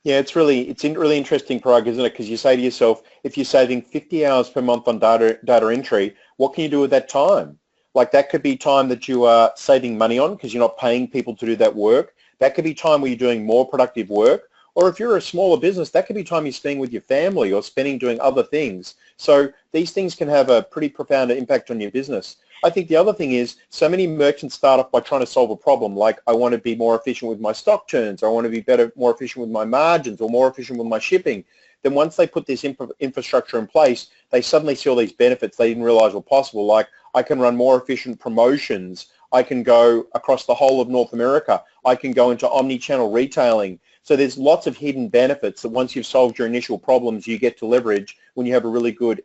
Yeah, it's really interesting, Parag, isn't it? Because you say to yourself, if you're saving 50 hours per month on data entry, what can you do with that time? Like, that could be time that you are saving money on because you're not paying people to do that work. That could be time where you're doing more productive work. Or if you're a smaller business, that could be time you're spending with your family or spending doing other things. So these things can have a pretty profound impact on your business. I think the other thing is so many merchants start off by trying to solve a problem, like I want to be more efficient with my stock turns, or I want to be more efficient with my margins, or more efficient with my shipping. Then once they put this infrastructure in place, they suddenly see all these benefits they didn't realize were possible, like I can run more efficient promotions, I can go across the whole of North America, I can go into omni-channel retailing. So there's lots of hidden benefits that once you've solved your initial problems, you get to leverage when you have a really good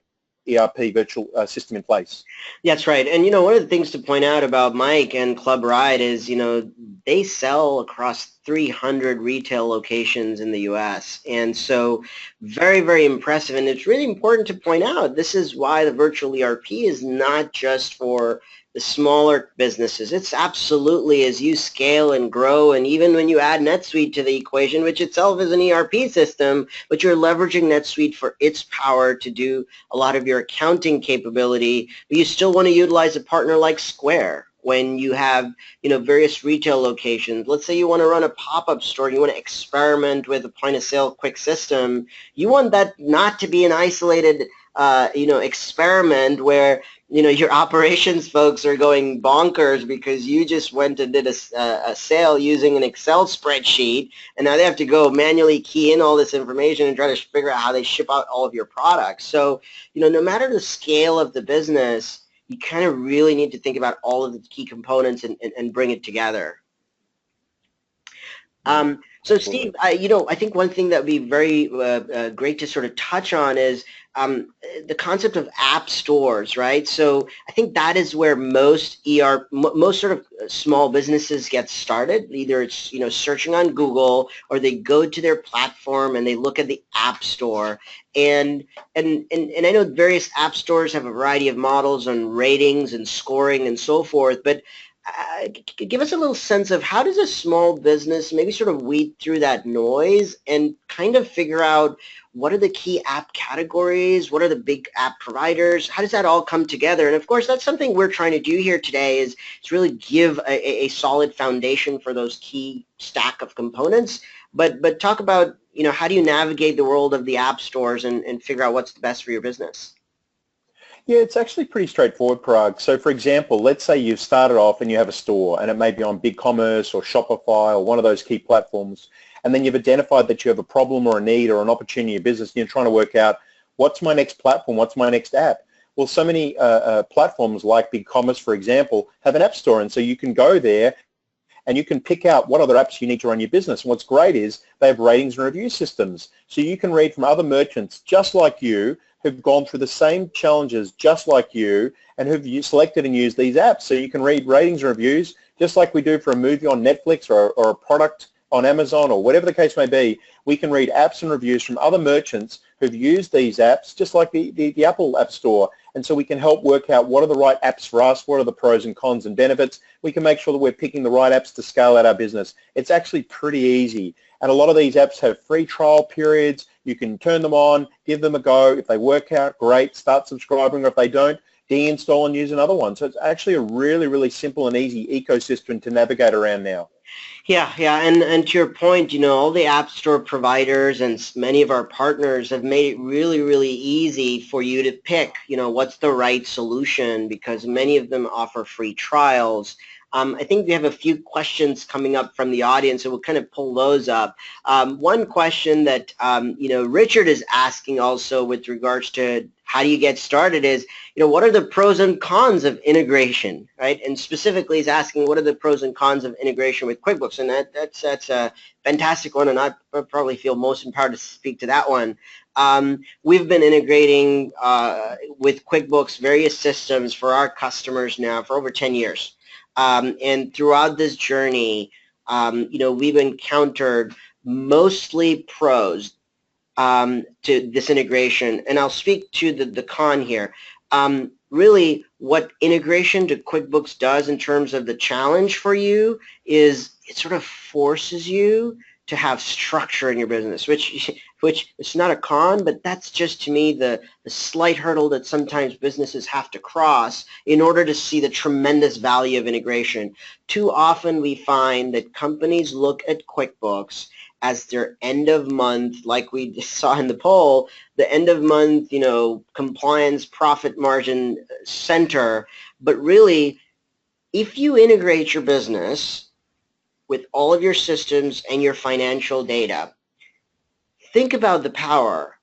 ERP virtual system in place. That's right. And, one of the things to point out about Mike and Club Ride is, they sell across 300 retail locations in the U.S. And so very, very impressive. And it's really important to point out, this is why the virtual ERP is not just for the smaller businesses. It's absolutely, as you scale and grow, and even when you add NetSuite to the equation, which itself is an ERP system, but you're leveraging NetSuite for its power to do a lot of your accounting capability, but you still want to utilize a partner like Square when you have, various retail locations. Let's say you want to run a pop-up store, you want to experiment with a point-of-sale quick system. You want that not to be an isolated, experiment where your operations folks are going bonkers because you just went and did a sale using an Excel spreadsheet, and now they have to go manually key in all this information and try to figure out how they ship out all of your products. So, no matter the scale of the business, you kind of really need to think about all of the key components and bring it together. So Steve, I think one thing that would be very great to sort of touch on is the concept of app stores, right? So I think that is where most sort of small businesses get started. Either it's searching on Google, or they go to their platform and they look at the app store. And I know various app stores have a variety of models on ratings and scoring and so forth, but give us a little sense of how does a small business maybe sort of weed through that noise and kind of figure out what are the key app categories, what are the big app providers, how does that all come together? And of course, that's something we're trying to do here today is really give a solid foundation for those key stack of components. But talk about, how do you navigate the world of the app stores and figure out what's the best for your business? Yeah, it's actually pretty straightforward, Parag. So for example, let's say you've started off and you have a store and it may be on BigCommerce or Shopify or one of those key platforms, and then you've identified that you have a problem or a need or an opportunity in your business and you're trying to work out what's my next platform, what's my next app. Well, so many platforms like BigCommerce, for example, have an app store, and so you can go there and you can pick out what other apps you need to run your business. And what's great is they have ratings and review systems. So you can read from other merchants just like you who've gone through the same challenges just like you and who've selected and used these apps. So you can read ratings and reviews just like we do for a movie on Netflix or a product on Amazon or whatever the case may be. We can read apps and reviews from other merchants who've used these apps just like the Apple App Store. And so we can help work out what are the right apps for us, what are the pros and cons and benefits. We can make sure that we're picking the right apps to scale out our business. It's actually pretty easy. And a lot of these apps have free trial periods. You can turn them on, give them a go. If they work out, great, start subscribing. Or if they don't, deinstall and use another one. So it's actually a really, really simple and easy ecosystem to navigate around now. Yeah, and to your point, all the app store providers and many of our partners have made it really, really easy for you to pick, what's the right solution, because many of them offer free trials. I think we have a few questions coming up from the audience, so we'll kind of pull those up. One question that, Richard is asking also with regards to how do you get started is, what are the pros and cons of integration, right? And specifically he's asking what are the pros and cons of integration with QuickBooks, and that's a fantastic one, and I probably feel most empowered to speak to that one. We've been integrating with QuickBooks various systems for our customers now for over 10 years. And throughout this journey, we've encountered mostly pros to this integration. And I'll speak to the con here. Really, what integration to QuickBooks does in terms of the challenge for you is it sort of forces you to have structure in your business, which it's not a con, but that's just to me the slight hurdle that sometimes businesses have to cross in order to see the tremendous value of integration. Too often we find that companies look at QuickBooks as their end of month, like we saw in the poll, the end of month, compliance, profit margin center. But really, if you integrate your business with all of your systems and your financial data, think about the power.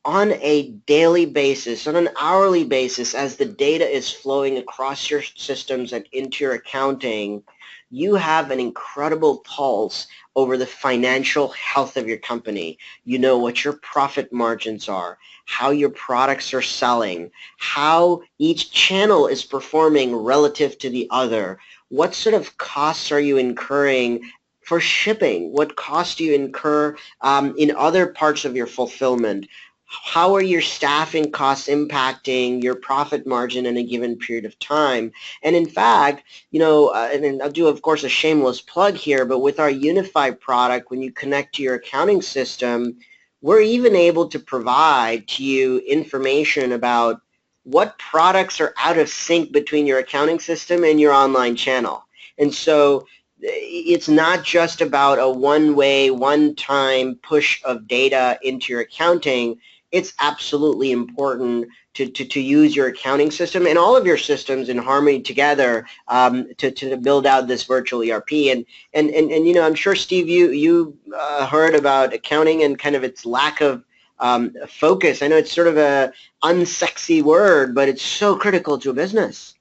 on a daily basis, on an hourly basis, as the data is flowing across your systems and into your accounting, you have an incredible pulse over the financial health of your company. You know what your profit margins are, how your products are selling, how each channel is performing relative to the other. What sort of costs are you incurring for shipping? What costs do you incur in other parts of your fulfillment? How are your staffing costs impacting your profit margin in a given period of time? And in fact, and I'll do, of course, a shameless plug here, but with our Unify product, when you connect to your accounting system, we're even able to provide to you information about what products are out of sync between your accounting system and your online channel. And so it's not just about a one-way, one-time push of data into your accounting. It's absolutely important to use your accounting system and all of your systems in harmony together to build out this virtual ERP. And I'm sure, Steve, you heard about accounting and kind of its lack of focus. I know it's sort of a unsexy word, but it's so critical to a business.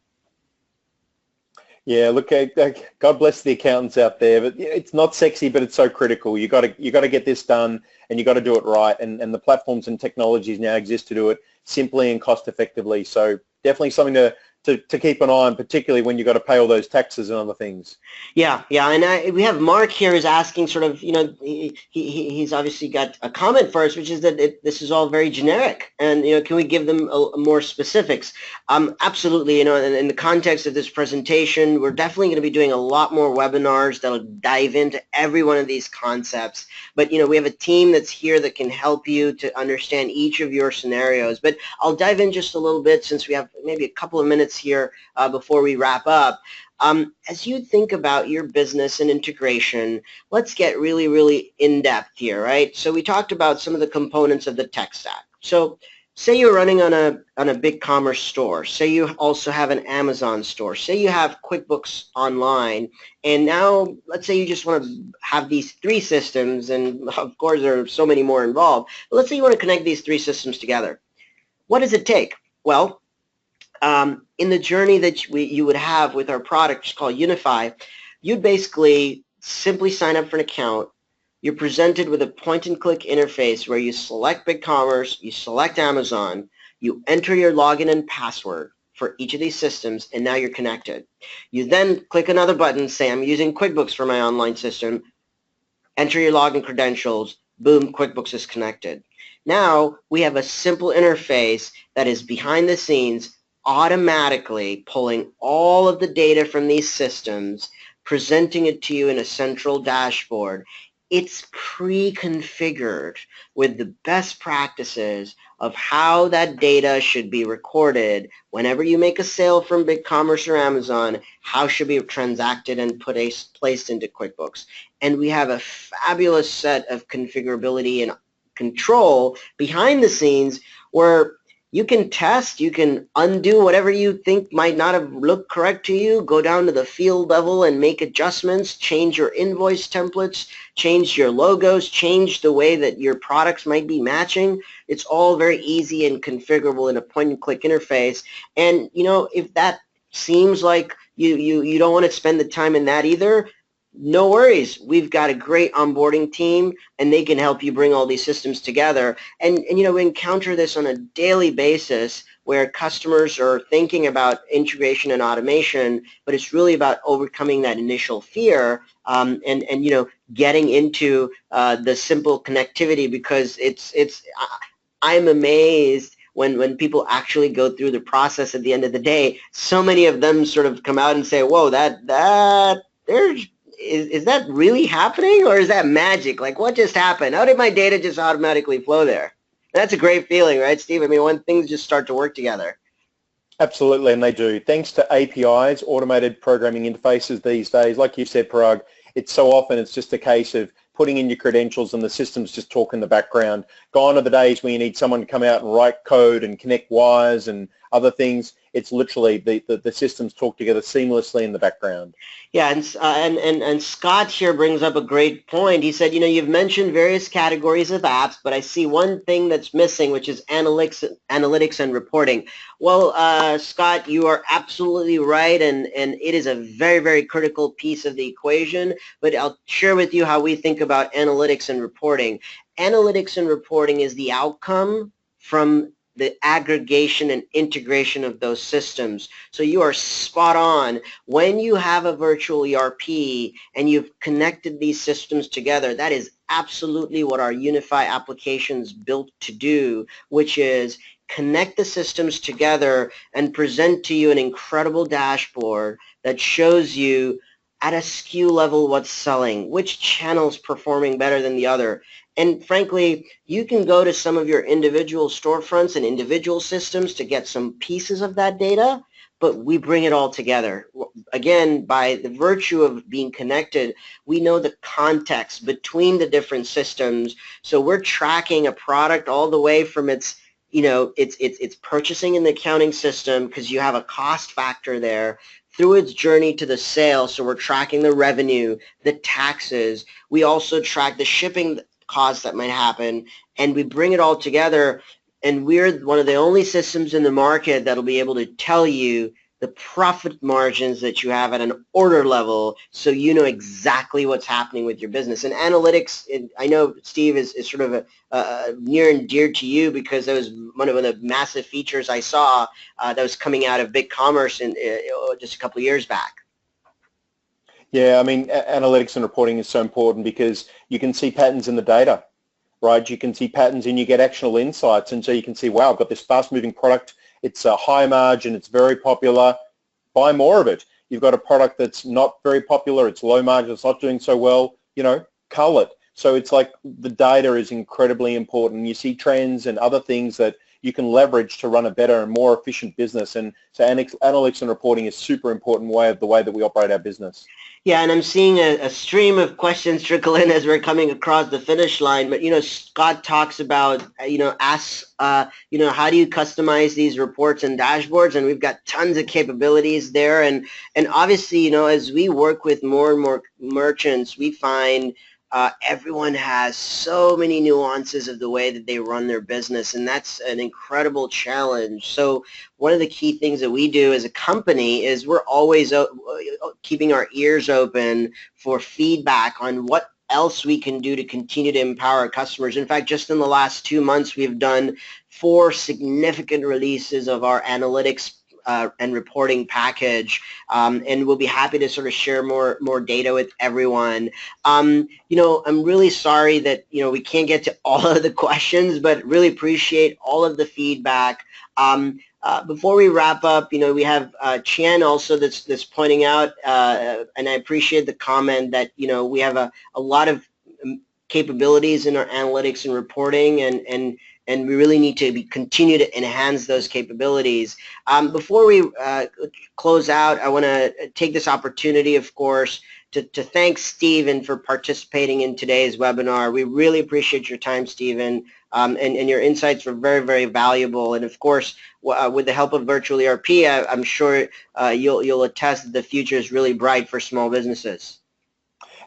Yeah, look, God bless the accountants out there, but it's not sexy, but it's so critical. You got to get this done, and you got to do it right. And the platforms and technologies now exist to do it simply and cost effectively. So definitely something to keep an eye on, particularly when you got to pay all those taxes and other things. Yeah, and we have Mark here who's asking sort of, he's obviously got a comment for us, which is that this is all very generic, and can we give them more specifics? Absolutely, in the context of this presentation, we're definitely going to be doing a lot more webinars that'll dive into every one of these concepts. But we have a team that's here that can help you to understand each of your scenarios. But I'll dive in just a little bit since we have maybe a couple of minutes here before we wrap up. As you think about your business and integration, let's get really, really in-depth here, right? So we talked about some of the components of the tech stack. So say you're running on a big commerce store. Say you also have an Amazon store. Say you have QuickBooks Online. And now let's say you just want to have these three systems, and of course there are so many more involved. But let's say you want to connect these three systems together. What does it take? Well, in the journey that you would have with our product called Unify, you'd basically simply sign up for an account. You're presented with a point-and-click interface where you select BigCommerce, you select Amazon, you enter your login and password for each of these systems, and now you're connected. You then click another button, say, I'm using QuickBooks for my online system, enter your login credentials, boom, QuickBooks is connected. Now we have a simple interface that is behind the scenes automatically pulling all of the data from these systems, presenting it to you in a central dashboard. It's pre-configured with the best practices of how that data should be recorded whenever you make a sale from BigCommerce or Amazon, how should be transacted and placed into QuickBooks. And we have a fabulous set of configurability and control behind the scenes where you can test, you can undo whatever you think might not have looked correct to you, go down to the field level and make adjustments, change your invoice templates, change your logos, change the way that your products might be matching. It's all very easy and configurable in a point-and-click interface. And, if that seems like you don't want to spend the time in that either, no worries. We've got a great onboarding team, and they can help you bring all these systems together. And we encounter this on a daily basis where customers are thinking about integration and automation, but it's really about overcoming that initial fear and getting into the simple connectivity, because I'm amazed when people actually go through the process at the end of the day. So many of them sort of come out and say, whoa, is that really happening, or is that magic? Like, what just happened? How did my data just automatically flow there? That's a great feeling, right, Steve? I mean, when things just start to work together. Absolutely, and they do. Thanks to APIs, automated programming interfaces these days, like you said, Parag, it's so often it's just a case of putting in your credentials and the system's just talk in the background. Gone are the days when you need someone to come out and write code and connect wires and other things. It's literally the systems talk together seamlessly in the background. Yeah, and Scott here brings up a great point. He said, you've mentioned various categories of apps, but I see one thing that's missing, which is analytics and reporting. Well, Scott, you are absolutely right, and it is a very, very critical piece of the equation, but I'll share with you how we think about analytics and reporting. Analytics and reporting is the outcome from the aggregation and integration of those systems. So you are spot on. When you have a virtual ERP and you've connected these systems together, that is absolutely what our Unify application's built to do, which is connect the systems together and present to you an incredible dashboard that shows you at a SKU level what's selling, which channel's performing better than the other. And frankly, you can go to some of your individual storefronts and individual systems to get some pieces of that data, but we bring it all together. Again, by the virtue of being connected, we know the context between the different systems. So we're tracking a product all the way from its purchasing in the accounting system, because you have a cost factor there, through its journey to the sale. So we're tracking the revenue, the taxes. We also track the shipping costs that might happen, and we bring it all together, and we're one of the only systems in the market that'll be able to tell you the profit margins that you have at an order level, so you know exactly what's happening with your business. And analytics, I know, Steve, is sort of a near and dear to you, because that was one of the massive features I saw that was coming out of BigCommerce just a couple of years back. Yeah, I mean, analytics and reporting is so important because you can see patterns in the data, right? You can see patterns and you get actionable insights, and so you can see, wow, I've got this fast-moving product. It's a high margin. It's very popular. Buy more of it. You've got a product that's not very popular. It's low margin. It's not doing so well. Cull it. So it's like the data is incredibly important. You see trends and other things that you can leverage to run a better and more efficient business. And so analytics and reporting is super important way of the way that we operate our business. Yeah, and I'm seeing a stream of questions trickle in as we're coming across the finish line. But Scott talks about how do you customize these reports and dashboards, and we've got tons of capabilities there. And obviously, as we work with more and more merchants, we find everyone has so many nuances of the way that they run their business, and that's an incredible challenge. So one of the key things that we do as a company is we're always keeping our ears open for feedback on what else we can do to continue to empower our customers. In fact, just in the last 2 months, we've done 4 significant releases of our analytics and reporting package, and we'll be happy to sort of share more data with everyone. I'm really sorry that we can't get to all of the questions, but really appreciate all of the feedback. Before we wrap up, we have Chen also that's pointing out, and I appreciate the comment that we have a lot of capabilities in our analytics and reporting, and we really need to continue to enhance those capabilities. Before we close out, I want to take this opportunity, of course, to thank Stephen for participating in today's webinar. We really appreciate your time, Stephen, and your insights were very, very valuable. And of course, with the help of Virtual ERP, I'm sure you'll attest that the future is really bright for small businesses.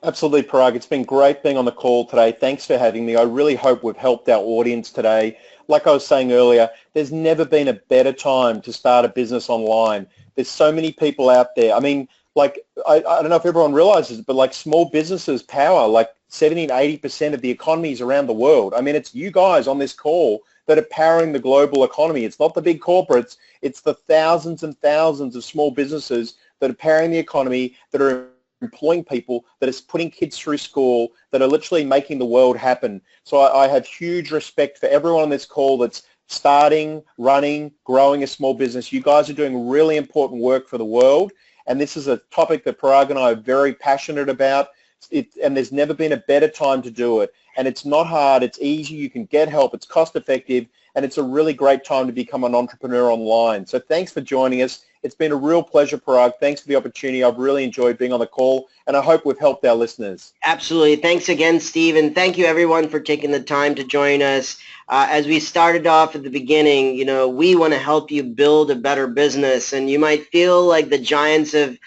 Absolutely, Parag. It's been great being on the call today. Thanks for having me. I really hope we've helped our audience today. Like I was saying earlier, there's never been a better time to start a business online. There's so many people out there. I mean, like, I don't know if everyone realizes it, but like small businesses power like 70 and 80% of the economies around the world. I mean, it's you guys on this call that are powering the global economy. It's not the big corporates. It's the thousands and thousands of small businesses that are powering the economy, that are employing people, that is putting kids through school, that are literally making the world happen. So I have huge respect for everyone on this call that's starting, running, growing a small business. You guys are doing really important work for the world, and this is a topic that Parag and I are very passionate about, and there's never been a better time to do it. And it's not hard, it's easy, you can get help, it's cost effective, and it's a really great time to become an entrepreneur online. So thanks for joining us. It's been a real pleasure, Parag. Thanks for the opportunity. I've really enjoyed being on the call, and I hope we've helped our listeners. Absolutely. Thanks again, Steve, and thank you everyone for taking the time to join us. As we started off at the beginning, we want to help you build a better business, and you might feel like the giants have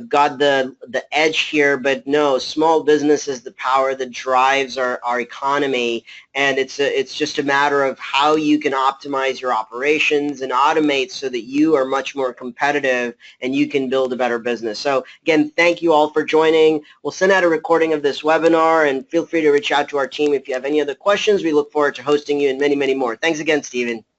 got the edge here, but no, small business is the power that drives our economy, and it's just a matter of how you can optimize your operations and automate so that you are much more competitive and you can build a better business. So again, thank you all for joining. We'll send out a recording of this webinar, and feel free to reach out to our team if you have any other questions. We look forward to hosting you and many, many more. Thanks again, Stephen.